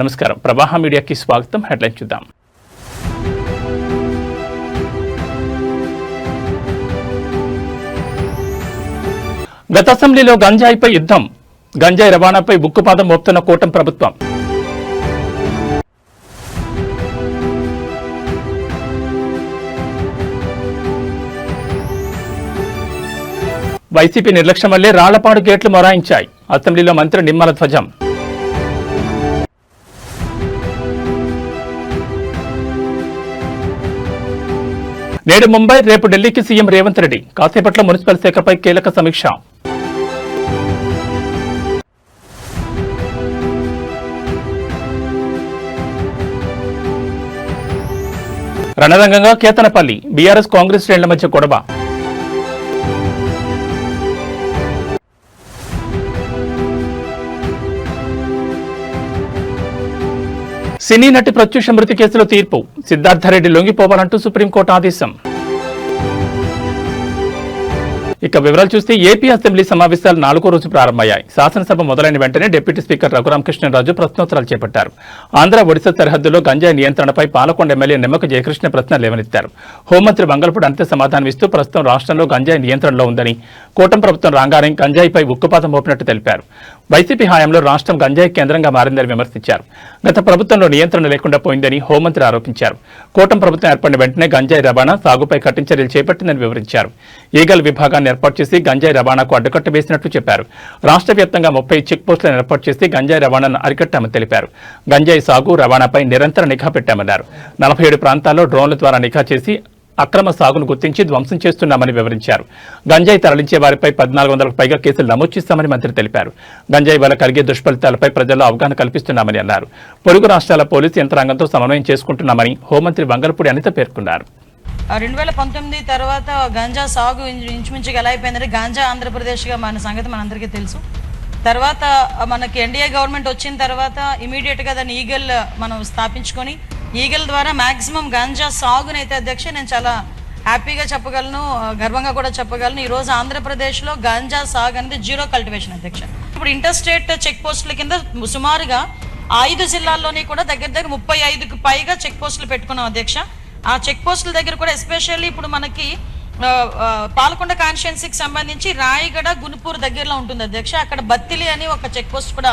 నమస్కారం, ప్రవాహ మీడియాకి స్వాగతం. హెడ్లైన్ చూద్దాం. గత అసెంబ్లీలో గంజాయిపై యుద్ధం, గంజాయి రవాణాపై ఉక్కుపాదం మోపుతున్న కూటమి ప్రభుత్వం. వైసీపీ నిర్లక్ష్యం వల్లే రాళ్లపాడు గేట్లు మొరాయించాయి, అసెంబ్లీలో మంత్రి నిమ్మల ధ్వజం. నేడు ముంబై, రేపు ఢిల్లీకి సీఎం రేవంత్ రెడ్డి. కాసేపట్లో మున్సిపల్ శాఖపై కీలక సమీక్ష. రణరంగంగా కేతనపల్లి, బీఆర్ఎస్ కాంగ్రెస్ శ్రేణుల మధ్య గొడవ. సినీ నటి ప్రత్యూష మృతి కేసులో తీర్పు, సిద్ధార్థరెడ్డి లొంగిపోవాలంటూ సుప్రీంకోర్టు ఆదేశం. ఇక వివరాలు చూస్తే ఏపీ అసెంబ్లీ సమావేశాలు 4వ రోజు ప్రారంభమయ్యాయి. శాసనసభ మొదలైన వెంటనే డిప్యూటీ స్పీకర్ రఘురామకృష్ణరాజు ప్రశ్నోత్తరాలు చేపట్టారు. ఆంధ్ర, ఒడిశా సరిహద్దులో గంజాయి నియంత్రణపై పాలకొండ ఎమ్మెల్యే నిమ్మక జయకృష్ణ ప్రశ్న లేవనెత్తారు. హోంమంత్రి వంగలపూడి అంతే సమాధానమిస్తూ ప్రస్తుతం రాష్ట్రంలో గంజాయి నియంత్రణలో ఉందని, కూటమి ప్రభుత్వం రాగానే గంజాయిపై ఉక్కుపాదం మోపినట్టు తెలిపారు. వైసీపీ హయాంలో రాష్ట్రం గంజాయి కేంద్రంగా మారిందని విమర్శించారు. గత ప్రభుత్వంలో నియంత్రణ లేకుండా పోయిందని హోంమంత్రి ఆరోపించారు. కూటమి ప్రభుత్వం ఏర్పడిన వెంటనే గంజాయి రవాణా, సాగుపై కఠిన చర్యలు చేపట్టిందని వివరించారు. ఈగల్ విభాగాన్ని ఏర్పాటు చేసి గంజాయి రవాణాకు అడ్డుకట్ట వేసినట్లు చెప్పారు. రాష్ట్ర వ్యాప్తంగా 30 చెక్ పోస్టులను ఏర్పాటు చేసి గంజాయి రవాణాను అరికట్టామని తెలిపారు. గంజాయి సాగు, రవాణాపై నిరంతర నిఘా పెట్టామన్నారు. 47 ప్రాంతాల్లో డ్రోన్ల ద్వారా నిఘా చేసి అక్రమ సాగును గుర్తించి ధ్వంసం చేస్తున్నామని వివరించారు. గంజాయి తరలించే వారిపై 1400కు పైగా కేసులు నమోదు చేస్తామని మంత్రి తెలిపారు. గంజాయి వల్ల కలిగే దుష్ఫలితాలపై ప్రజల్లో అవగాహన కల్పిస్తున్నామని అన్నారు. పొరుగు రాష్ట్రాల పోలీసు యంత్రాంగంతో సమన్వయం చేసుకుంటున్నామని హోంమంత్రి వంగలపూడి అనిత పేర్కొన్నారు. 2019 తర్వాత గంజా సాగు ఇంచుమించుగా ఎలా అయిపోయిందంటే గాంజా ఆంధ్రప్రదేశ్గా మన సంగతి మనందరికీ తెలుసు. తర్వాత మనకి ఎన్డీఏ గవర్నమెంట్ వచ్చిన తర్వాత ఇమీడియట్గా దాన్ని ఈగల్ మనం స్థాపించుకొని ఈగల్ ద్వారా మ్యాక్సిమం గంజా సాగునైతే అధ్యక్ష నేను చాలా హ్యాపీగా చెప్పగలను, గర్వంగా కూడా చెప్పగలను. ఈరోజు ఆంధ్రప్రదేశ్లో గంజా సాగు అనేది జీరో కల్టివేషన్ అధ్యక్ష. ఇప్పుడు ఇంటర్ స్టేట్ చెక్ పోస్టుల కింద సుమారుగా 5 జిల్లాల్లోని కూడా దగ్గర 35కు పైగా చెక్ పోస్టులు పెట్టుకున్నాం అధ్యక్ష. ఆ చెక్ పోస్టుల దగ్గర కూడా ఎస్పెషల్లీ ఇప్పుడు మనకి పాలకొండ కాన్స్టిట్యుయెన్సీకి సంబంధించి రాయగడ, గునుపూర్ దగ్గరలో ఉంటుంది అధ్యక్ష. అక్కడ బత్తిలి అని ఒక చెక్ పోస్ట్ కూడా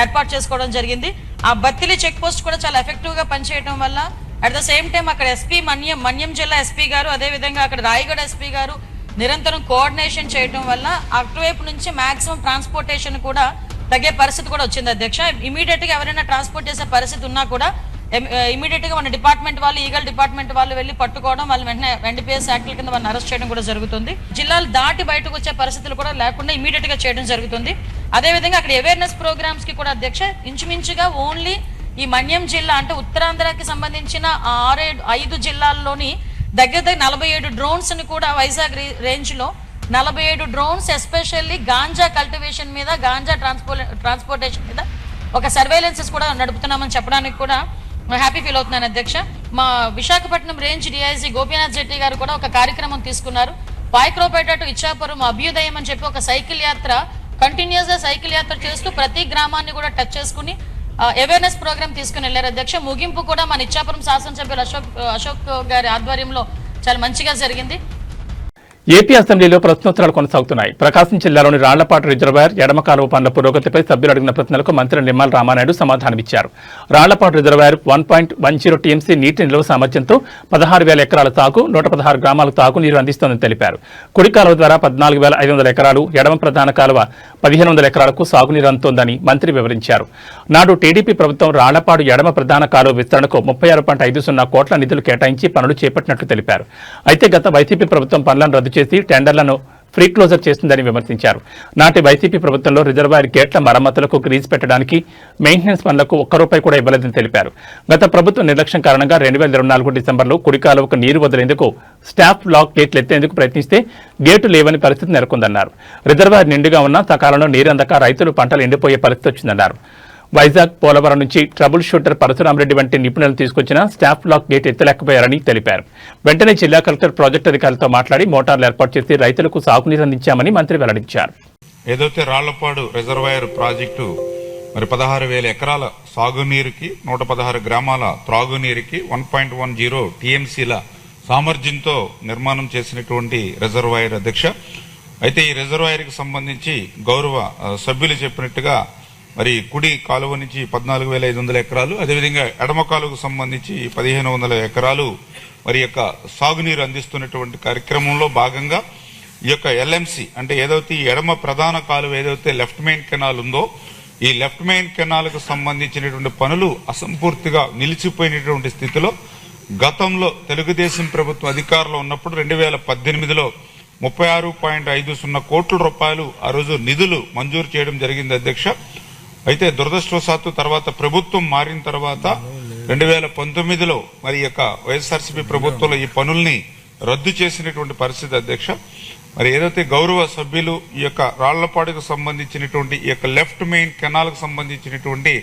ఏర్పాటు చేసుకోవడం జరిగింది. ఆ బత్తిలి చెక్ పోస్ట్ కూడా చాలా ఎఫెక్టివ్గా పనిచేయడం వల్ల అట్ ద సేమ్ టైం అక్కడ ఎస్పీ మన్యం జిల్లా ఎస్పీ గారు, అదేవిధంగా అక్కడ రాయగడ ఎస్పీ గారు నిరంతరం కోఆర్డినేషన్ చేయడం వల్ల అటువైపు నుంచి మాక్సిమం ట్రాన్స్పోర్టేషన్ కూడా తగ్గే పరిస్థితి కూడా వచ్చింది అధ్యక్ష. ఇమీడియట్గా ఎవరైనా ట్రాన్స్పోర్ట్ చేసే పరిస్థితి ఉన్నా కూడా ఇమీడియట్గా మన డిపార్ట్మెంట్ వాళ్ళు, ఈగల్ డిపార్ట్మెంట్ వాళ్ళు వెళ్ళి పట్టుకోవడం, వాళ్ళు వెంటనే ఎన్డీపీఎస్ యాక్ట్ల కింద వాళ్ళని అరెస్ట్ చేయడం కూడా జరుగుతుంది. జిల్లాలు దాటి బయటకు వచ్చే పరిస్థితులు కూడా లేకుండా ఇమీడియట్గా చేయడం జరుగుతుంది. అదేవిధంగా అక్కడ అవేర్నెస్ ప్రోగ్రామ్స్ కి కూడా అధ్యక్ష ఇంచుమించుగా ఓన్లీ ఈ మన్యం జిల్లా అంటే ఉత్తరాంధ్రకి సంబంధించిన 5 జిల్లాల్లోని దగ్గర 47 డ్రోన్స్ ని కూడా వైజాగ్ రేంజ్ లో 47 డ్రోన్స్ ఎస్పెషల్లీ గాంజా కల్టివేషన్ మీద, గాంజా ట్రాన్స్పోర్టేషన్ మీద ఒక సర్వేలెన్సెస్ కూడా నడుపుతున్నామని చెప్పడానికి కూడా హ్యాపీ ఫీల్ అవుతున్నాను అధ్యక్ష. మా విశాఖపట్నం రేంజ్ డిఐజీ గోపీనాథ్ జెట్టి గారు కూడా ఒక కార్యక్రమం తీసుకున్నారు. పాయక్రోపేట టు ఇచ్చాపురం అభ్యుదయం అని చెప్పి ఒక సైకిల్ యాత్ర, కంటిన్యూస్ గా సైకిల్ యాత్ర చేస్తూ ప్రతి గ్రామాన్ని కూడా టచ్ చేసుకుని అవేర్నెస్ ప్రోగ్రామ్ తీసుకుని వెళ్ళారు అధ్యక్ష. ముగింపు కూడా మన ఇచ్చాపురం శాసనసభ్యులు అశోక్ గారి ఆధ్వర్యంలో చాలా మంచిగా జరిగింది. ఏపీ అసెంబ్లీలో ప్రశ్నోత్తరాలు కొనసాగుతున్నాయి. ప్రకాశం జిల్లాలోని రాళ్లపాటు రిజర్వాయర్ ఎడమ కాలువ పనుల పురోగతిపై సభ్యులు అడిగిన ప్రశ్నలకు మంత్రి నిమ్మల రామానాయుడు సమాధానమిచ్చారు. రాళ్లపాటు రిజర్వాయర్ 1.10 టీఎంసీ నీటి నిల్వ సామర్థ్యంతో 16,000 ఎకరాల సాగు, 116 గ్రామాలకు తాగునీరు అందిస్తోందని తెలిపారు. కుడి కాలువ ద్వారా 14,500 ఎకరాలు, ఎడమ ప్రధాన కాలువ 1,500 ఎకరాలకు సాగునీరు అందుతోందని మంత్రి వివరించారు. నాడు టీడీపీ ప్రభుత్వం రాళ్లపాడు ఎడమ ప్రధాన కాలువ విస్తరణకు 36.50 కోట్ల నిధులు కేటాయించి పనులు చేపట్టినట్లు తెలిపారు. అయితే గత వైసీపీ ప్రభుత్వం పనులను రద్దు చేసి టెండర్లను ఫ్రీ క్లోజర్ చేస్తుందని విమర్శించారు. నాటి వైసీపీ ప్రభుత్వంలో రిజర్వాయర్ గేట్ల మరమ్మతులకు గ్రీజ్ పెట్టడానికి, మెయింటెనెన్స్ పనులకు ₹1 కూడా ఇవ్వలేదని తెలిపారు. గత ప్రభుత్వ నిర్లక్ష్యం కారణంగా 2024 డిసెంబర్లో కుడి కాలువకు నీరు వదిలేందుకు స్టాఫ్ లాక్ గేట్లు ఎత్తేందుకు ప్రయత్నిస్తే గేటు లేవని పరిస్థితి నెలకొందన్నారు. రిజర్వాయర్ నిండుగా ఉన్నా సకాలంలో నీరు అందక రైతులు పంటలు ఎండిపోయే పరిస్థితి వచ్చిందన్నారు. వైజాగ్, పోలవరం నుంచి ట్రబుల్ షూటర్ పరశురామరెడ్డి వంటి నిపుణులను తీసుకొచ్చిన స్టాఫ్ లాక్ గేట్ ఎత్తలేకపోయారని తెలిపారు. వెంటనే జిల్లా కలెక్టర్ ప్రాజెక్టు అధికారులతో మాట్లాడి మోటార్లు ఏర్పాటు చేసి రైతులకు సాగునీరు అందించామని మంత్రి వెల్లడించారు. ఏదైతే రాళ్లపాడు రిజర్వాయర్ ప్రాజెక్టు మరి 16,000 ఎకరాల సాగునీరుకి 116 గ్రామాల త్రాగునీరుకి 1.10 టీఎంసీల సామర్థ్యంతో నిర్మాణం చేసినటువంటి రిజర్వాయర్ అధ్యక్ష. అయితే ఈ రిజర్వాయర్కి సంబంధించి గౌరవ సభ్యులు చెప్పినట్టుగా మరి కుడి కాలువ నుంచి 14,500 ఎకరాలు, అదేవిధంగా ఎడమ కాలువకు సంబంధించి 1,500 ఎకరాలు మరి యొక్క సాగునీరు అందిస్తున్నటువంటి కార్యక్రమంలో భాగంగా ఈ యొక్క ఎల్ఎంసి అంటే ఏదైతే ఈ ఎడమ ప్రధాన కాలువ ఏదైతే లెఫ్ట్ మెయిన్ కెనాల్ ఉందో ఈ లెఫ్ట్ మెయిన్ కెనాల్కు సంబంధించినటువంటి పనులు అసంపూర్తిగా నిలిచిపోయినటువంటి స్థితిలో గతంలో తెలుగుదేశం ప్రభుత్వం అధికారంలో ఉన్నప్పుడు 2018లో 36.50 కోట్ల రూపాయలు ఆ రోజు నిధులు మంజూరు చేయడం జరిగింది అధ్యక్ష. అయితే దురదృష్టవశాత్తు తర్వాత ప్రభుత్వం మారిన తర్వాత 2019లో మరి యొక్క వైఎస్ఆర్సీపీ ప్రభుత్వంలో ఈ పనుల్ని రద్దు చేసినటువంటి పరిస్థితి అధ్యక్ష. మరి ఏదైతే గౌరవ సభ్యులు ఈ యొక్క రాళ్లపాడుకు సంబంధించినటువంటి ఈ యొక్క లెఫ్ట్ మెయిన్ కెనాల్ కు సంబంధించినటువంటి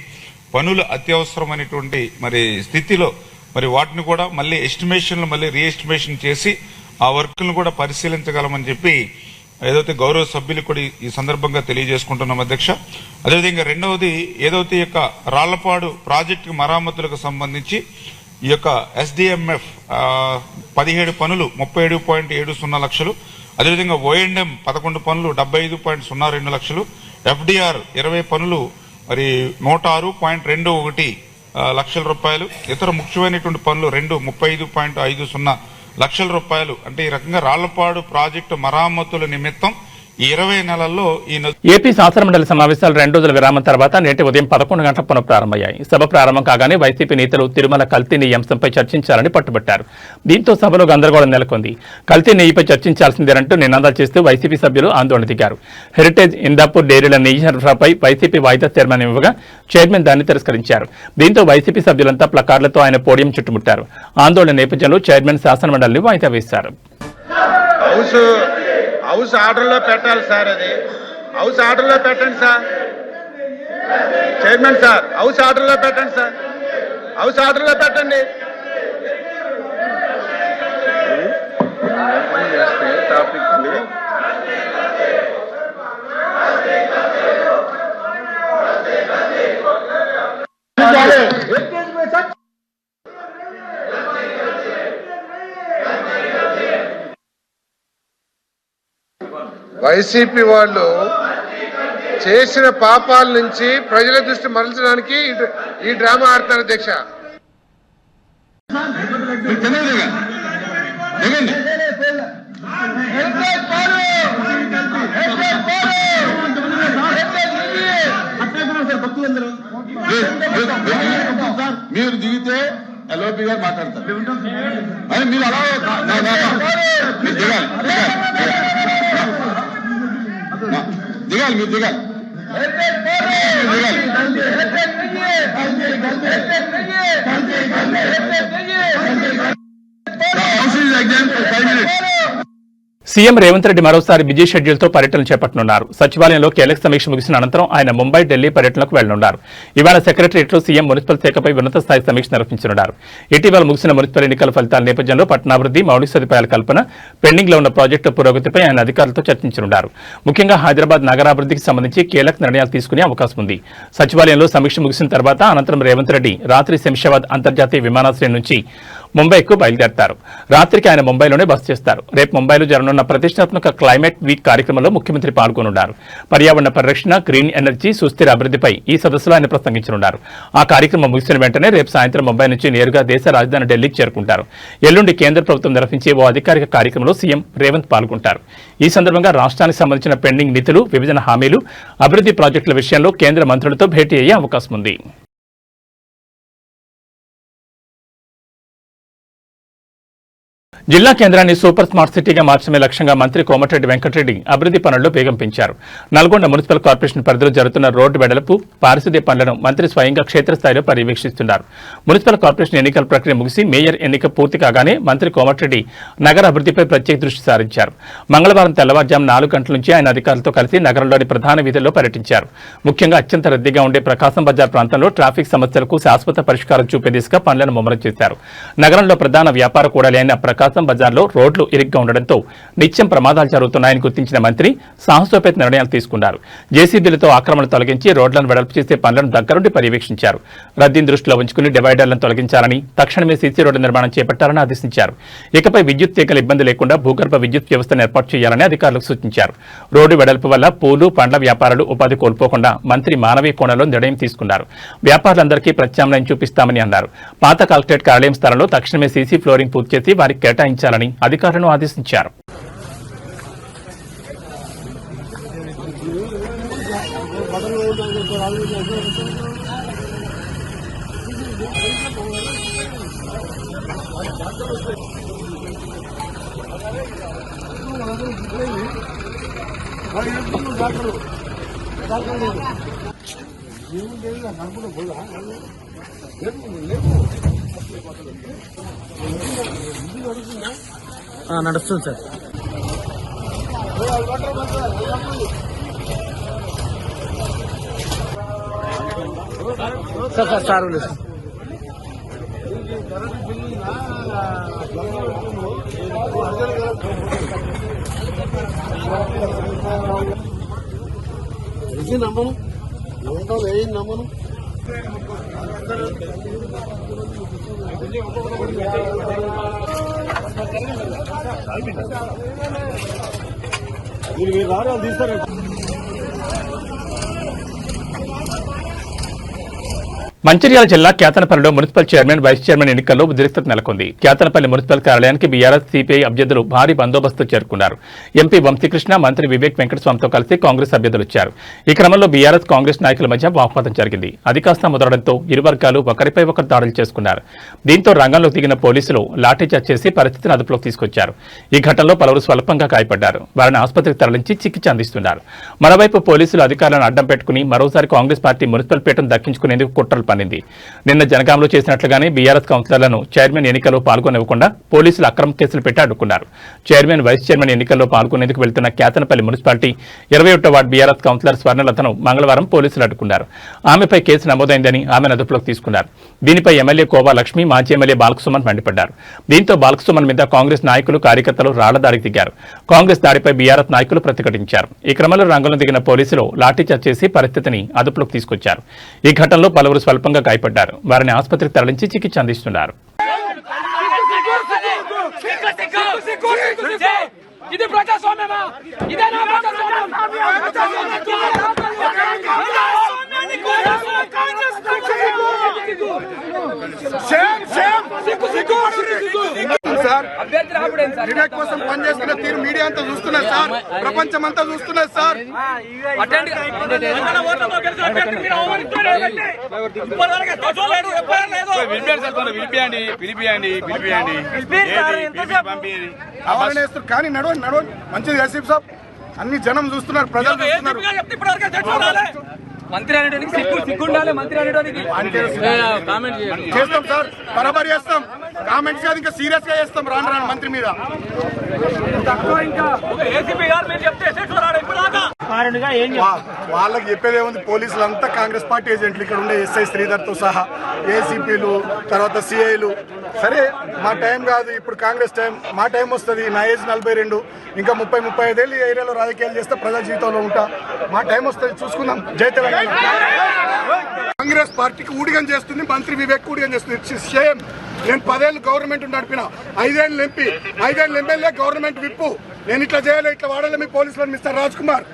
పనులు అత్యవసరమైనటువంటి మరి స్థితిలో మరి వాటిని కూడా మళ్ళీ ఎస్టిమేషన్లు మళ్ళీ రీఎస్టిమేషన్ చేసి ఆ వర్క్లను కూడా పరిశీలించగలమని చెప్పి ఏదైతే గౌరవ సభ్యులు కూడా ఈ సందర్భంగా తెలియజేసుకుంటున్నాం అధ్యక్ష. అదేవిధంగా రెండవది ఏదైతే ఈ యొక్క రాళ్లపాడు ప్రాజెక్టు మరామతులకు సంబంధించి ఈ యొక్క ఎస్డిఎంఎఫ్ 17 పనులు 37.70 లక్షలు, అదేవిధంగా ఓఎండ్ఎం 11 పనులు 75.02 లక్షలు, ఎఫ్డిఆర్ 20 పనులు మరి 106.21 లక్షల రూపాయలు, ఇతర ముఖ్యమైనటువంటి పనులు 35.50 లక్షల రూపాయలు. అంటే ఈ రకంగా రాళ్లపాడు ప్రాజెక్టు మరామతుల నిమిత్తం ఈ 20 నెలల్లో ఏపీ శాసనమండలి సమావేశాలు 2 రోజుల విరామం తర్వాత నేటి ఉదయం 11 గంటల పునః ప్రారంభమయ్యాయి. సభ ప్రారంభం కాగానే వైసీపీ నేతలు తిరుమల కల్తీ నెయ్యి అంశంపై చర్చించాలని పట్టుబట్టారు. దీంతో సభలో గందరగోళం నెలకొంది. కల్తీ నెయ్యిపై చర్చించాల్సిందేనంటూ నినాదాలు చేస్తూ వైసీపీ సభ్యులు ఆందోళన దిగారు. హెరిటేజ్ ఇందాపూర్ డైరీల నెయ్యి సరఫరాపై వైసీపీ వాయిదా తీర్మానం ఇవ్వగా చైర్మన్ దాన్ని తిరస్కరించారు. దీంతో వైసీపీ సభ్యులంతా ప్లకార్డులతో ఆయన పోడియం చుట్టుముట్టారు. ఆందోళన నేపథ్యంలో చైర్మన్ శాసనమండలిని వాయిదా వేశారు. హౌస్ ఆర్డర్లో పెట్టాలి సార్, అది హౌస్ ఆర్డర్లో పెట్టండి సార్. చైర్మన్ సార్, హౌస్ ఆర్డర్లో పెట్టండి సార్, హౌస్ ఆర్డర్లో పెట్టండి. టాపిక్ వైసీపీ వాళ్ళు చేసిన పాపాల నుంచి ప్రజల దృష్టి మరల్చడానికి ఈ డ్రామా ఆడతారు అధ్యక్ష. మీరు దిగితే ఎల్ఓపి గారు మాట్లాడతారు అని మీరు అలా దిగాలి, మీరు దిగాలి. సీఎం రేవంత్ రెడ్డి మరోసారి బిజీ షెడ్యూల్తో పర్యటన చేపట్టనున్నారు. సచివాలయంలో కీలక సమీక్ష ముగిసిన అనంతరం ఆయన ముంబై, ఢిల్లీ పర్యటనకు వెళ్లనున్నారు. ఇవాళ సెక్రటరియట్లో సీఎం మున్సిపల్ శాఖపై ఉన్నత స్థాయి సమీక్ష నిర్వహించనున్నారు. ఇటీవల ముగిసిన మున్సిపల్ ఎన్నికల ఫలితాల నేపథ్యంలో పట్టణాభివృద్ధి, మౌలిక సదుపాయాల కల్పన, పెండింగ్ లో ఉన్న ప్రాజెక్టు పురోగతిపై ఆయన అధికారులతో చర్చించనున్నారు. ముఖ్యంగా హైదరాబాద్ నగరాభివృద్ధికి సంబంధించి కీలక నిర్ణయాలు తీసుకునే అవకాశం ఉంది. సచివాలయంలో సమీక్ష ముగిసిన తర్వాత అనంతరం రేవంత్ రెడ్డి రాత్రి శంషాబాద్ అంతర్జాతీయ విమానాశ్రయం నుంచి ముంబైకు బయలుదేరతారు. రాత్రికి ఆయన ముంబైలోనే బస చేస్తారు. రేపు ముంబైలో జరగనున్న ప్రతిష్టాత్మక క్లైమేట్ వీక్ కార్యక్రమంలో ముఖ్యమంత్రి పాల్గొనున్నారు. పర్యావరణ పరిరక్షణ, గ్రీన్ ఎనర్జీ, సుస్థిర అభివృద్ధిపై ఈ సదస్సులో ఆయన ప్రసంగించనున్నారు. ఆ కార్యక్రమం ముగిసిన వెంటనే రేపు సాయంత్రం ముంబై నుంచి నేరుగా దేశ రాజధాని ఢిల్లీకి చేరుకుంటారు. ఎల్లుండి కేంద్ర ప్రభుత్వం నిర్వహించే ఓ అధికారిక కార్యక్రమంలో సీఎం రేవంత్ పాల్గొంటారు. ఈ సందర్భంగా రాష్ట్రానికి సంబంధించిన పెండింగ్ నిధులు, విభజన హామీలు, అభివృద్ధి ప్రాజెక్టుల విషయంలో కేంద్ర మంత్రులతో భేటీ అయ్యే అవకాశం ఉంది. జిల్లా కేంద్రాన్ని సూపర్ స్మార్ట్ సిటీగా మార్చడమే లక్ష్యంగా మంత్రి కోమటిరెడ్డి వెంకటరెడ్డి అభివృద్ధి పనుల్లో వేగం పెంచారు. నల్గొండ మున్సిపల్ కార్పొరేషన్ పరిధిలో జరుగుతున్న రోడ్డు వెడల్పు, పారిశుద్ధ్య పనులను మంత్రి స్వయంగా క్షేత్రస్థాయిలో పర్యవేక్షిస్తున్నారు. మున్సిపల్ కార్పొరేషన్ ఎన్నికల ప్రక్రియ ముగిసి మేయర్ ఎన్నిక పూర్తి కాగానే మంత్రి కోమటిరెడ్డి నగర అభివృద్ధిపై ప్రత్యేక దృష్టి సారించారు. మంగళవారం తెల్లవారుజాము 4 గంటల నుంచి ఆయన అధికారులతో కలిసి నగరంలోని ప్రధాన వీధుల్లో పర్యటించారు. ముఖ్యంగా అత్యంత రద్దీగా ఉండే ప్రకాశం బజార్ ప్రాంతంలో ట్రాఫిక్ సమస్యలకు శాశ్వత పరిష్కారం చూపే దిశగా పనులను ముమ్మరం చేశారు. నగరంలో ప్రధాన వ్యాపార కూడలి అయిన ప్రకాశం శాస్త్రం బజార్లో రోడ్లు ఇరుగ్గా ఉండడంతో నిత్యం ప్రమాదాలు జరుగుతున్నాయని గుర్తించిన మంత్రి సాహసోపేత నిర్ణయాలు తీసుకున్నారు. జేసీబీలతో ఆక్రమణలు తొలగించి రోడ్లను వెడల్పు చేసే పనులను దగ్గరుండి పర్యవేక్షించారు. రద్దీని దృష్టిలో ఉంచుకుని డివైడర్లను తొలగించాలని, తక్షణమే సీసీ రోడ్డు నిర్మాణం చేపట్టాలని ఆదేశించారు. ఇకపై విద్యుత్ తీగల ఇబ్బంది లేకుండా భూగర్భ విద్యుత్ వ్యవస్థను ఏర్పాటు చేయాలని అధికారులకు సూచించారు. రోడ్డు వెడల్పు వల్ల పూలు, పండ్ల వ్యాపారులు ఉపాధి కోల్పోకుండా మంత్రి మానవీయ కోణంలో నిర్ణయం తీసుకున్నారు. వ్యాపారులందరికీ ప్రత్యామ్నాయం చూపిస్తామని అన్నారు. పాత కలెక్టరేట్ కార్యాలయం స్థలంలో తక్షణమే సీసీ ఫ్లోరింగ్ పూర్తి చేసి వారికి కేటాయించాలని అధికారులను ఆదేశించారు. నడుస్తుంది సార్ సార్ నమ్మను నమ్మను మీరు రారు తీస్తారు. మంచిర్యాల జిల్లా కేతనపల్లిలో మున్సిపల్ చైర్మన్, వైస్ చైర్మన్ ఎన్నికల్లో ఉద్రిక్తత నెలకొంది. కేతనపల్లి మున్సిపల్ కార్యాలయానికి బీఆర్ఎస్, సిపిఐ అభ్యర్థులు భారీ బందోబస్తు చేరుకున్నారు. ఎంపీ వంశీకృష్ణ, మంత్రి వివేక్ వెంకటస్వామితో కలిసి కాంగ్రెస్ అభ్యర్థులు వచ్చారు. ఈ క్రమంలో బీఆర్ఎస్, కాంగ్రెస్ నాయకుల మధ్య వాగ్వాదం జరిగింది. అది కాస్త ముదరడంతో ఇరు వర్గాలు ఒకరిపై ఒకరు దాడులు చేసుకున్నారు. దీంతో రంగంలోకి దిగిన పోలీసులు లాఠీచార్జ్ చేసి పరిస్థితిని అదుపులోకి తీసుకొచ్చారు. ఈ ఘటనలో పలువురు స్వల్పంగా గాయపడ్డారు. వారిని ఆసుపత్రికి తరలించి చికిత్స అందిస్తున్నారు. మరోవైపు పోలీసులు అధికారులను అడ్డం పెట్టుకుని మరోసారి కాంగ్రెస్ పార్టీ మున్సిపల్ పీఠం దక్కించుకునేందుకు కుట్రలు పన్నింది. నిన్న జనగాంలో చేసినట్లుగానే బీఆర్ఎస్ కౌన్సిలర్లను చైర్మన్ ఎన్నికల్లో పాల్గొనివ్వకుండా పోలీసులు అక్రమ కేసులు పెట్టి అడ్డుకున్నారు. చైర్మన్, వైస్ చైర్మన్ ఎన్నికల్లో పాల్గొనేందుకు వెళ్తున్న కేతనపల్లి మున్సిపాలిటీ 21వ వార్డు బీఆర్ఎస్ కౌన్సిలర్ స్వర్ణలతను మంగళవారం పోలీసులు అడ్డుకున్నారు. ఆమెపై కేసు నమోదైందని ఆమెను అదుపులోకి తీసుకున్నారు. దీనిపై ఎమ్మెల్యే కోవా లక్ష్మి, మాజీ ఎమ్మెల్యే బాలకసుమన్ మండిపడ్డారు. దీంతో బాలకసుమన్ మీద కాంగ్రెస్ నాయకులు, కార్యకర్తలు రాళ్ల దాడికి దిగారు. కాంగ్రెస్ దాడిపై బీఆర్ఎస్ నాయకులు ప్రతిఘటించారు. ఈ క్రమంలో రంగంలో దిగిన పోలీసులు లాఠీచార్జ్ చేసి పరిస్థితిని అదుపులోకి తీసుకొచ్చారు. ఈ ఘటనలో పలువురు స్వల్పంగా గాయపడ్డారు. వారిని ఆసుపత్రికి తరలించి చికిత్స అందిస్తున్నారు. ఇది ప్రజాస్వామ్యమా? ఇదేనా ప్రజాస్వామ్యం? వివేక్ కోసం పనిచేస్తున్న తీరు మీడియా అంతా చూస్తున్నారు సార్, ప్రపంచం అంతా చూస్తున్నారు సార్. కానీ నడవండి నడవండి, మంచిది ఎస్పీ సాబ్, అన్ని జనం చూస్తున్నారు, ప్రజలు చూస్తున్నారు. మంత్రి అనేటానికి సిగ్గుండాలి. మంత్రి అనేటానికి చేస్తాం సార్, బరాబర్ చేస్తాం. కామెంట్స్ కాదు, ఇంకా సీరియస్ గా చేస్తాం రాను రాను మంత్రి మీద. వాళ్ళకి చెప్పేది ఏముంది, పోలీసులు అంతా కాంగ్రెస్ పార్టీ ఏజెంట్లు, ఇక్కడ ఉండే ఎస్ఐ శ్రీధర్ తో సహా, ఏసీపీలు, తర్వాత సిఐలు. సరే మా టైం కాదు ఇప్పుడు, కాంగ్రెస్ టైం, మా టైం వస్తుంది. నా ఏజ్ 42, ఇంకా 30-35 ఏళ్ళు ఈ ఏరియాలో రాజకీయాలు చేస్తే ప్రజా జీవితంలో ఉంటా. మా టైం వస్తుంది, చూసుకుందాం. జై తెలంగాణ. కాంగ్రెస్ పార్టీకి ఊడిగం చేస్తుంది మంత్రి వివేక్, ఊడిగం చేస్తుంది. It's shame. నేను 10 ఏళ్ళు గవర్నమెంట్ నడిపిన, 5 ఏళ్ళు ఎంపీ, 5 ఏళ్ళు ఎమ్మెల్యే, గవర్నమెంట్ విప్పు. నేను ఇట్లా చేయాలి, ఇట్లా వాడాలి. మీ పోలీసులను మిస్టర్ రాజ్ కుమార్,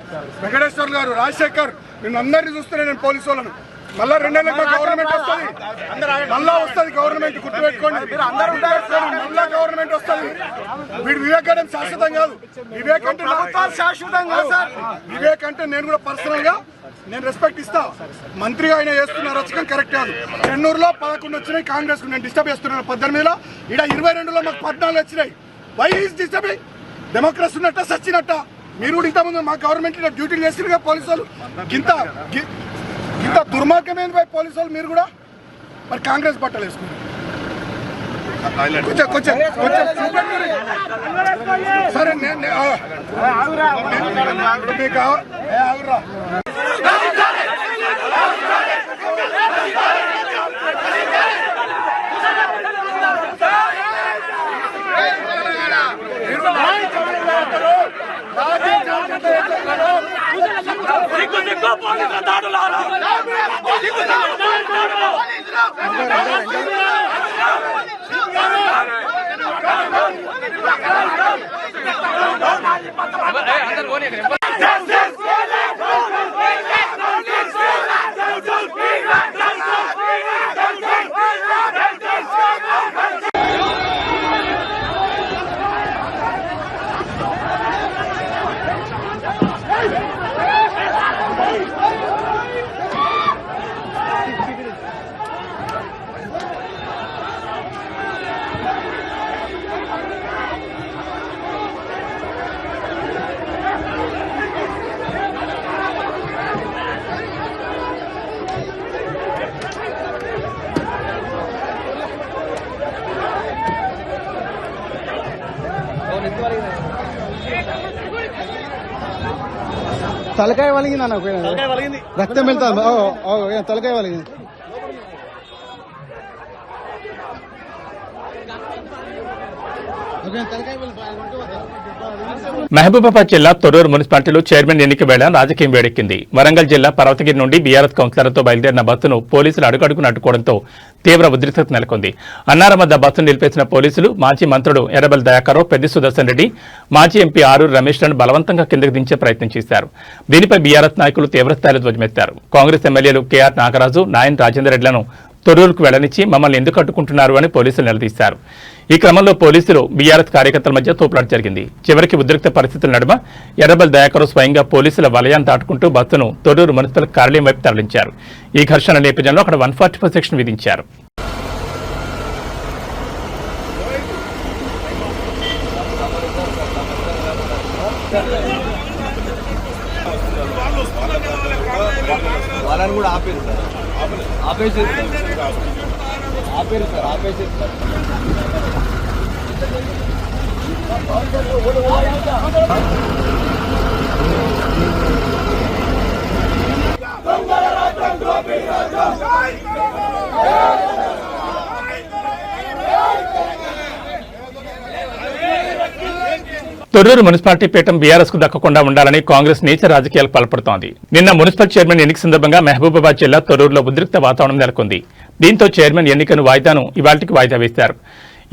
వెంకటేశ్వర్ గారు, రాజశేఖర్, నేను అందరినీ చూస్తున్నాను. నేను పోలీసు వాళ్ళను మళ్ళా 2 ఏళ్ళకి గవర్నమెంట్ వస్తుంది, మళ్ళా వస్తుంది గవర్నమెంట్, గుర్తుపెట్టుకోండి. మళ్ళా గవర్నమెంట్ వస్తుంది. వీడు వివేక్ అంటే శాశ్వతం కాదు. వివేక్ అంటే శాశ్వతం కాదు సార్. వివేక్ అంటే నేను కూడా పర్సనల్ గా నేను రెస్పెక్ట్ ఇస్తా. మంత్రిగా ఆయన చేస్తున్న రచకం కరెక్ట్ కాదు. చెన్నూరులో 11 వచ్చినాయి కాంగ్రెస్, నేను డిస్టర్బ్ చేస్తున్నాను. 18లో, ఇక్కడ 22లో మాకు 14 వచ్చినాయి. Why is disturbing? డెమోక్రసీ ఉన్నట్ట సచ్చినట్ట? మీరు కూడా ఇంతకుముందు మా గవర్నమెంట్ డ్యూటీలు చేసిరుగా పోలీసు వాళ్ళు. ఇంత దుర్మార్గమైన పోలీసు వాళ్ళు మీరు కూడా మరి కాంగ్రెస్ బట్టలు వేసుకున్నారు. కొంచెం సరే మీకు తలకాయ వలిగింది అన్న రక్తం వెళ్తాం తలకాయ వలిగింది. మహబూబాబాద్ జిల్లా తొర్రూరు మున్సిపాలిటీలో చైర్మన్ ఎన్నిక వేళ రాజకీయం వేడెక్కింది. వరంగల్ జిల్లా పర్వతగిరి నుండి బీఆర్ఎస్ కౌన్సిలర్లతో బయలుదేరిన బస్సును పోలీసులు అడుగడుగున అడ్డుకోవడంతో తీవ్ర ఉద్రిక్తత నెలకొంది. అన్నారం వద్ద బస్సును నిలిపేసిన పోలీసులు మాజీ మంత్రులు ఎర్రబెల్లి దయాకర్రావు, పెద్ది సుదర్శన్ రెడ్డి, మాజీ ఎంపీ ఆరూరు రమేష్లను బలవంతంగా కిందకు దించే ప్రయత్నం చేశారు. దీనిపై బీఆర్ఎస్ నాయకులు తీవ్రస్థాయిలో ధ్వజమెత్తారు. కాంగ్రెస్ ఎమ్మెల్యేలు కేఆర్ నాగరాజు, నాయన్ రాజేందర్ రెడ్లను తొర్రూరుకు వెళ్లనిచ్చి మమ్మల్ని ఎందుకు అడ్డుకుంటున్నారు అని పోలీసులు నిలదీశారు. ఈ క్రమంలో పోలీసులు బీఆర్ఎస్ కార్యకర్తల మధ్య తోపులాట జరిగింది. చివరికి ఉద్రిక్త పరిస్థితుల నడుమ ఎర్రబెల్లి దయాకర్రావు స్వయంగా పోలీసుల వలయాన్ని దాటుకుంటూ బస్సును తొర్రూరు మున్సిపల్ కార్యాలయం వైపు తరలించారు. ఈ ఘర్షణ నేపథ్యంలో అక్కడ 144 సెక్షన్ విధించారు. వాళ్ళని కూడా ఆపేరు సార్, ఆపేసారు సార్. తొర్రూరు మున్సిపాలిటీ పీఠం బీఆర్ఎస్ కు దక్కకుండా ఉండాలని కాంగ్రెస్ నీచ రాజకీయాలకు పాల్పడుతోంది. నిన్న మున్సిపల్ చైర్మన్ ఎన్నిక సందర్భంగా మహబూబాబాద్ జిల్లా తొర్రూరులో ఉద్రిక్త వాతావరణం నెలకొంది. దీంతో చైర్మన్ ఎన్నికను ఇవాళకి వాయిదా వేశారు.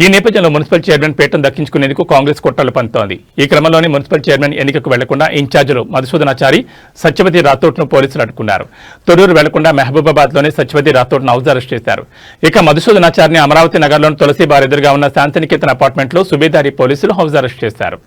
ఈ నేపథ్యంలో మున్సిపల్ చైర్మన్ పీఠం దక్కించుకునేందుకు కాంగ్రెస్ కుట్రలు పన్నుతోంది. ఈ క్రమంలోనే మున్సిపల్ చైర్మన్ ఎన్నికకు వెళ్లకుండా ఇన్ఛార్జీలు మధుసూదనాచారి, సత్యవతి రాథోడ్ను పోలీసులు అడ్డుకున్నారు. తొర్రూరు వెళ్లకుండా మహబూబాబాద్ లోనే సత్యవతి రాథోడ్ను హౌస్ అరెస్ట్ చేశారు. ఇక మధుసూదనాచారిని అమరావతి నగర్లోని తులసి బార్ ఎదురుగా ఉన్న శాంతినికేతన్ అపార్ట్మెంట్ లో సుబేదారి పోలీసులు హౌస్ అరెస్ట్ చేశారు.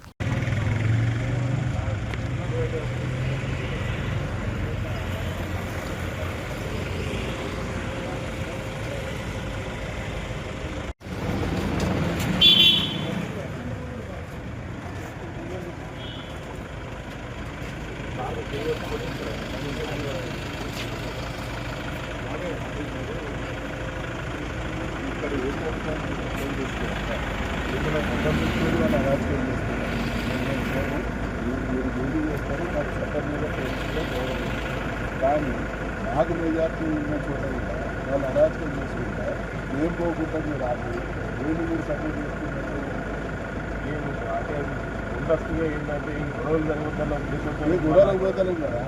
కానీ నాకు మెజార్టీ ఉన్న చోట వాళ్ళు అరాచకం చేసుకుంటా ఏం పోకుండా మీరు ఆపి మీరు సపోర్ట్ చేసుకున్నట్టు అంటే ఇంట్రెస్ట్గా ఏంటంటే ఈ గొడవలు జరుగుతున్న ఉద్దేశంతో గొడవలకు పోతాను కదా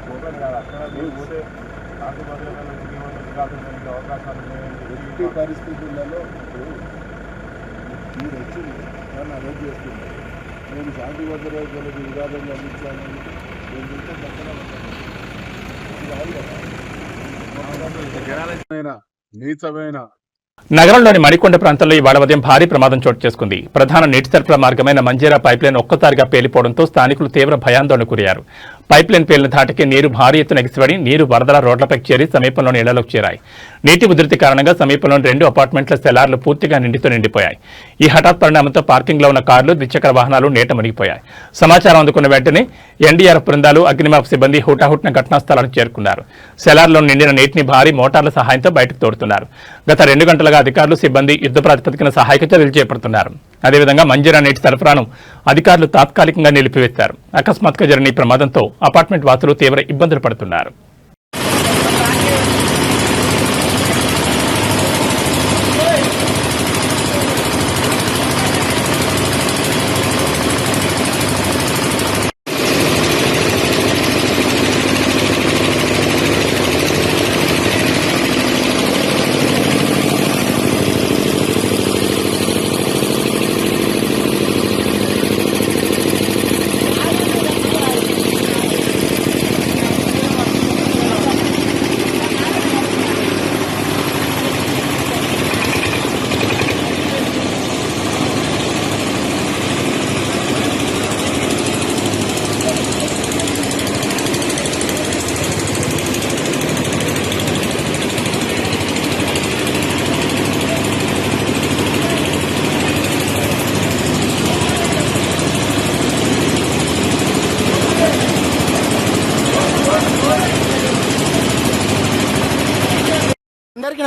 పోతాను కదా అక్కడ పోతే అవకాశాలు ఎట్టి పరిస్థితులలో మీరు వచ్చి నన్ను అరెస్ట్ చేస్తున్నారు. నేను శాంతి భద్రతలకు వివాదం అందించాలని నేను చూస్తే పక్కన నీచమైన నగరంలోని మణికొండ ప్రాంతంలో ఇవాళ ఉదయం భారీ ప్రమాదం చోటు చేసుకుంది. ప్రధాన నీటి సరఫరా మార్గమైన మంజీరా పైప్లైన్ ఒక్కసారిగా పేలిపోవడంతో స్థానికులు తీవ్ర భయాందోళన గురయ్యారు. పైప్లైన్ పేలిన ధాటికి నీరు భారీ ఎత్తున ఎగిసిపడి నీరు వరదల రోడ్లపైకి చేరి సమీపంలోని ఇళ్లలోకి చేరాయి. నీటి ఉధృతి కారణంగా సమీపంలోని 2 అపార్ట్మెంట్ల సెలార్లు పూర్తిగా నిండిపోయాయి. ఈ హఠాత్ పరిణామంతో పార్కింగ్ లో ఉన్న కార్లు, ద్విచక్ర వాహనాలు నీట మునిగిపోయాయి. సమాచారం అందుకున్న వెంటనే ఎన్డీఆర్ఎఫ్ బృందాలు, అగ్నిమాపక సిబ్బంది హుటాహుటిన ఘటనా స్థలానికి చేరుకున్నారు. సెలార్లో నిండిన నీటిని భారీ మోటార్ల సహాయంతో బయటకు తోడుతున్నారు. గత 2 గంటలుగా అధికారులు, సిబ్బంది యుద్ధ ప్రాతిపదికన సహాయక చర్యలు చేపడుతున్నారు. అదేవిధంగా మంజీరా నీటి సరఫరాను అధికారులు తాత్కాలికంగా నిలిపివేశారు. అకస్మాత్తుగా జరిగిన ఈ ప్రమాదంతో అపార్ట్మెంట్ వాసులు తీవ్ర ఇబ్బందులు పడుతున్నారు.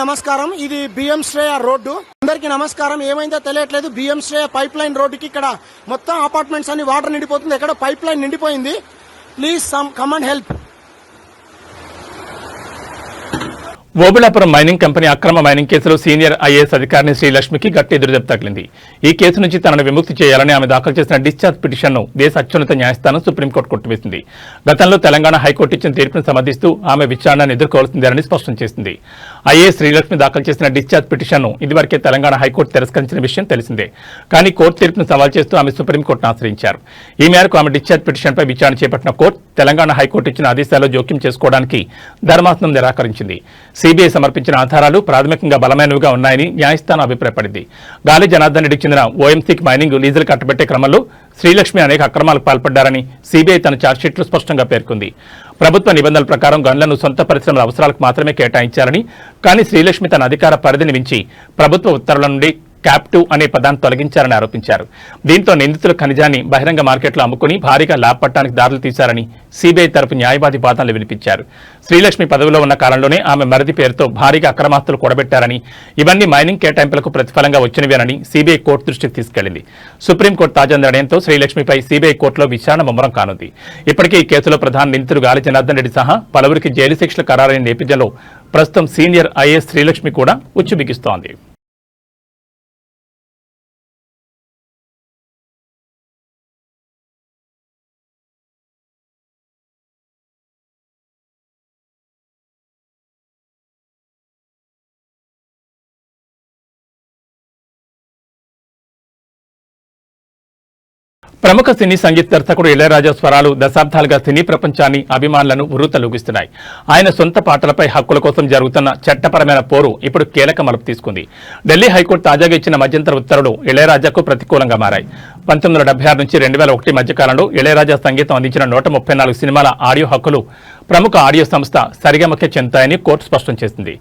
నమస్కారం. ఇది బిఎం శ్రేయ రోడ్డు. అందరికీ నమస్కారం. ఏమైందో తెలియట్లేదు. బిఎం శ్రేయ పైప్ లైన్ రోడ్డుకి ఇక్కడ మొత్తం అపార్ట్మెంట్స్ అన్ని వాటర్ నిండిపోతుంది. ఎక్కడ పైప్ లైన్ నిండిపోయింది. Please come and help. Obulapuram mining company అక్రమ మైనింగ్ కేసులో సీనియర్ ఐఏఎస్ అధికారిని శ్రీలక్ష్మికి గట్టి ఎదురుదెబ్బ తగిలింది. ఈ కేసు నుంచి తనను విముక్తి చేయాలని ఆమె దాఖలు చేసిన డిశ్చార్జ్ పిటిషన్ను దేశ అత్యున్నత న్యాయస్థానం సుప్రీంకోర్టు కొట్టివేసింది. గతంలో తెలంగాణ హైకోర్టు ఇచ్చిన తీర్పును సమర్థిస్తూ ఆమె విచారణను ఎదుర్కోవాల్సిందేనని స్పష్టం చేసింది. ఐఏఎస్ శ్రీలక్ష్మి దాఖలు చేసిన డిశ్చార్జ్ పిటిషన్ను ఇదివరకే తెలంగాణ హైకోర్టు తిరస్కరించిన విషయం తెలిసిందే. కానీ కోర్టు తీర్పును సవాల్ చేస్తూ ఆమె సుప్రీంకోర్టును ఆశ్రయించారు. ఈ మేరకు ఆమె డిశ్చార్జ్ పిటిషన్పై విచారణ చేపట్టిన కోర్టు తెలంగాణ హైకోర్టు ఇచ్చిన ఆదేశాల్లో జోక్యం చేసుకోవడానికి ధర్మాసనం నిరాకరించింది. సిబిఐ సమర్పించిన ఆధారాలు ప్రాథమికంగా బలమైనవిగా ఉన్నాయని న్యాయస్థానం అభిప్రాయపడింది. గాలి జనార్దన్ రెడ్డికి చెందిన ఓఎంసీకి మైనింగ్ లీజులు కట్టబెట్టే క్రమంలో శ్రీలక్ష్మి అనేక అక్రమాలకు పాల్పడ్డారని సిబిఐ తన ఛార్జ్షీట్లో స్పష్టంగా పేర్కొంది. ప్రభుత్వ నిబంధనల ప్రకారం గన్లను సొంత పరిశ్రమల అవసరాలకు మాత్రమే కేటాయించాలని, కానీ శ్రీలక్ష్మి తన అధికార పరిధిని మించి ప్రభుత్వ ఉత్తర్వుల నుండి క్యాప్2 అనే పదాన్ని తొలగించారని ఆరోపించారు. దీంతో నిందితుల ఖనిజాన్ని బహిరంగ మార్కెట్లో అమ్ముకుని భారీగా లాభ పట్టానికి దారులు తీశారని సిబిఐ తరపు న్యాయవాది వాదనలు వినిపించారు. శ్రీలక్ష్మి పదవిలో ఉన్న కాలంలోనే ఆమె మరిది పేరుతో భారీగా అక్రమాస్తులు కూడబెట్టారని, ఇవన్నీ మైనింగ్ కేటాయింపులకు ప్రతిఫలంగా వచ్చినవేనని సిబిఐ కోర్టు దృష్టికి తీసుకెళ్లింది. సుప్రీంకోర్టు తాజా నిర్ణయంతో శ్రీలక్ష్మిపై సిబిఐ కోర్టులో విచారణ ముమ్మరం కానుంది. ఇప్పటికే ఈ కేసులో ప్రధాన నిందితుడు గాలి జనార్దన్ రెడ్డి సహా పలువురికి జైలు శిక్షలు ఖరారైన నేపథ్యంలో ప్రస్తుతం సీనియర్ ఐఏఎస్ శ్రీలక్ష్మి కూడా ఉచ్చు బిగిస్తోంది. ప్రముఖ సినీ సంగీత దర్శకుడు ఇళయరాజా స్వరాలు దశాబ్దాలుగా సినీ ప్రపంచాన్ని అభిమానులను ఉర్రూతలూగిస్తున్నాయి. ఆయన సొంత పాటలపై హక్కుల కోసం జరుగుతున్న చట్టపరమైన పోరు ఇప్పుడు కీలక మలుపు తీసుకుంది. ఢిల్లీ హైకోర్టు తాజాగా ఇచ్చిన మధ్యంతర ఉత్తర్వులు ఇళయరాజాకు ప్రతికూలంగా మారాయి. 1976 నుంచి 2001 మధ్యకాలంలో ఇళయరాజా సంగీతం అందించిన 134 సినిమాల ఆడియో హక్కులు ప్రముఖ ఆడియో సంస్థ సరిగమకే చెందుతాయని కోర్టు స్పష్టం చేసింది.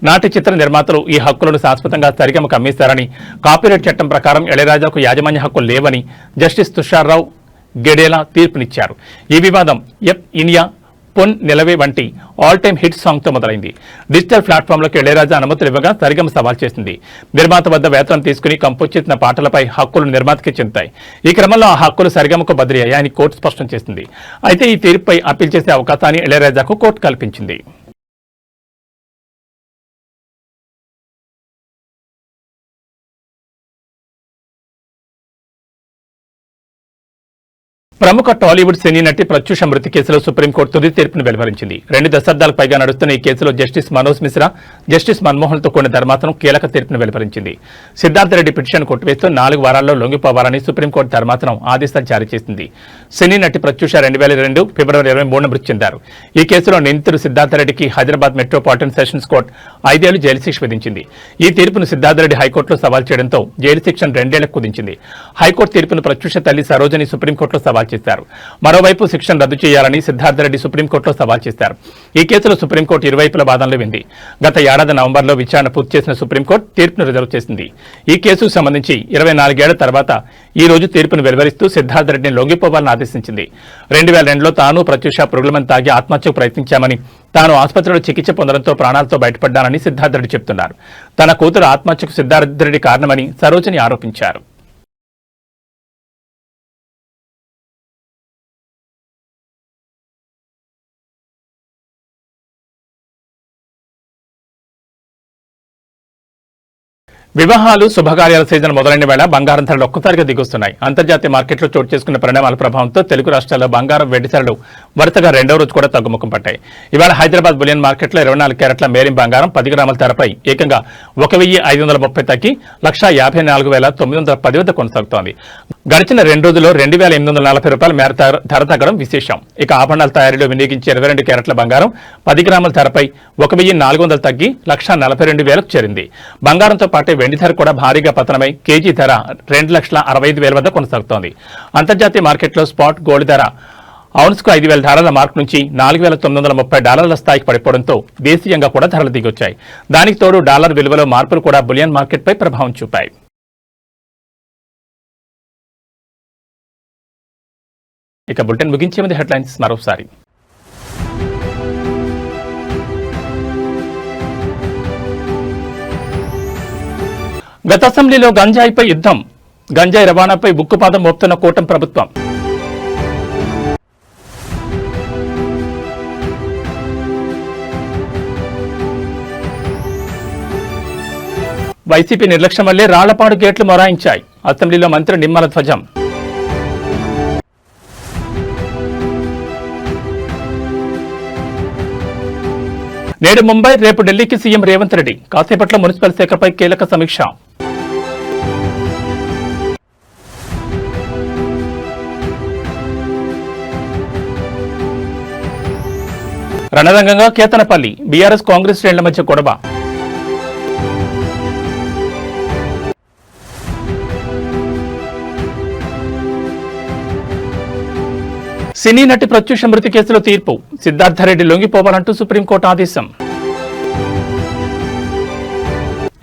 నాటి చిత్ర నిర్మాతలు ఈ హక్కులను శాశ్వతంగా సరిగమకు అమ్మేశారని, కాపీరైట్ చట్టం ప్రకారం ఇళయరాజాకు యాజమాన్య హక్కులు లేవని జస్టిస్ తుషార్రావు గెడేలా తీర్పునిచ్చారు. ఈ వివాదం ఎఫ్ ఇనియా, పొన్ నిలవే వంటి ఆల్ టైమ్ హిట్ సాంగ్ తో మొదలైంది. డిజిటల్ ప్లాట్ఫామ్లకు ఇళయరాజా అనుమతులు ఇవ్వగా సరిగమ సవాల్ చేసింది. నిర్మాత వద్ద వేతనం తీసుకుని కంపోజ్ చేసిన పాటలపై హక్కులు నిర్మాతకి చెందుతాయి. ఈ క్రమంలో ఆ హక్కులు సరిగమకు బదిలీ అయ్యాయని కోర్టు స్పష్టం చేసింది. అయితే ఈ తీర్పుపై అప్పీల్ చేసే అవకాశాన్ని ఇళయరాజాకు కోర్టు కల్పించింది. ప్రముఖ టాలీవుడ్ సినీ నటి ప్రత్యూష మృతి కేసులో సుప్రీంకోర్టు తుది తీర్పును వెలువరించింది. 2 దశాబ్దాలకు పైగా నడుస్తున్న ఈ కేసులో జస్టిస్ మనోజ్ మిశ్రా, జస్టిస్ మన్మోహన్తో కూడిన ధర్మాసనం కీలక తీర్పును వెలువరించింది. సిద్ధార్థ రెడ్డి పిటిషన్ కొట్టివేస్తూ 4 వారాల్లో లొంగిపోవాలని సుప్రీంకోర్టు ధర్మాసనం ఆదేశాలు జారీ చేసింది. సినీ నటి ప్రత్యూష 2002 ఫిబ్రవరి 23 మృతి చెందారు. ఈ కేసులో నిందితుడు సిద్ధార్థ రెడ్డికి హైదరాబాద్ మెట్రోపాలిటన్ సెషన్స్ కోర్టు 5 ఏళ్లు జైలు శిక్ష విధించింది. ఈ తీర్పును సిద్ధార్థ రెడ్డి హైకోర్టులో సవాల్ చేయడంతో జైలు శిక్షను 2 ఏళ్లకు కుదించింది. హైకోర్టు తీర్పును ప్రత్యూష తల్లి సరోజని సుప్రీంకోర్టులో సవాల్ చేశారు. మరోవైపు శిక్షను రద్దు చేయాలని సిద్ధార్థరెడ్డి సుప్రీంకోర్టులో సవాల్ చేశారు. ఈ కేసులో సుప్రీంకోర్టు ఇరువైపుల వాదనలు వింది. గత ఏడాది నవంబర్లో విచారణ పూర్తి చేసిన సుప్రీంకోర్టు తీర్పును రిజర్వ్ చేసింది. ఈ కేసుకు సంబంధించి 24 ఏళ్ల తర్వాత ఈ రోజు తీర్పును వెలువరిస్తూ సిద్ధార్థరెడ్డిని లొంగిపోవాలని ఆదేశించింది. 2002లో తాను ప్రత్యూష పురుగులమని తాగి ఆత్మహత్యకు ప్రయత్నించామని, తాను ఆసుపత్రిలో చికిత్స పొందడంతో ప్రాణాలతో బయటపడ్డానని సిద్ధార్థరెడ్డి చెబుతున్నారు. తన కూతురు ఆత్మహత్యకు సిద్ధార్థరెడ్డి కారణమని సరోజిని ఆరోపించారు. వివాహాలు, శుభకార్యాల సీజన్ మొదలైన వేళ బంగారం ధరలు ఒక్కసారిగా దిగొస్తున్నాయి. అంతర్జాతీయ మార్కెట్లో చోటు చేసుకున్న పరిణామాల ప్రభావంతో తెలుగు రాష్ట్రాల్లో బంగారం, వెండి ధరలు వరుసగా 2వ రోజు కూడా తగ్గుముఖం పట్టాయి. ఇవాళ హైదరాబాద్ బులియన్ మార్కెట్లో 24 క్యారెట్ల మేలిం బంగారం 10 గ్రాముల ధరపై ఏకంగా 1530 తగ్గి 1,54,910 వద్ద కొనసాగుతోంది. గడిచిన 2 రోజుల్లో 2,840 రూపాయల మేర ధర తగ్గడం విశేషం. ఇక ఆభరణాల తయారీలో వినియోగించే 22 క్యారెట్ల బంగారం 10 గ్రాముల ధరపై 1,400 తగ్గి 1,42,000కు చేరింది. బంగారంతో పాటే వెండి ధర కూడా భారీగా పతనమై కేజీ ధర 2,65,000 వద్ద కొనసాగుతోంది. అంతర్జాతీయ మార్కెట్లో స్పాట్ గోల్డ్ ధర ఔన్స్కు $5,000 మార్క్ నుంచి $4,930 స్థాయికి పడిపోవడంతో దేశీయంగా కూడా ధరలు దిగొచ్చాయి. దానికి తోడు డాలర్ విలువలో మార్పులు కూడా బులియన్ మార్కెట్పై ప్రభావం చూపాయి. ఇక బులెటిన్ ముగించే ముందు హెడ్లైన్స్ మరోసారి. గత అసెంబ్లీలో గంజాయిపై యుద్ధం. గంజాయి రవాణాపై ఉక్కుపాదం మోపుతున్న కూటమి ప్రభుత్వం. వైసీపీ నిర్లక్ష్యం వల్లే రాళ్లపాడు గేట్లు మొరాయించాయి. అసెంబ్లీలో మంత్రి నిమ్మల ధ్వజం. నేడు ముంబై, రేపు ఢిల్లీకి సీఎం రేవంత్ రెడ్డి. కాసేపట్లో మున్సిపల్ శాఖపై కీలక సమీక్ష. రణరంగంగా కేతనపల్లి. బీఆర్ఎస్ కాంగ్రెస్ శ్రేణుల మధ్య గొడవ. సినీ నటి ప్రత్యూష మృతి కేసులో తీర్పు. సిద్ధార్థరెడ్డి లొంగిపోవాలంటూ సుప్రీంకోర్టు ఆదేశం.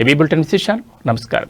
ఏబీ బులెటిన్ విశేషాలు. నమస్కారం.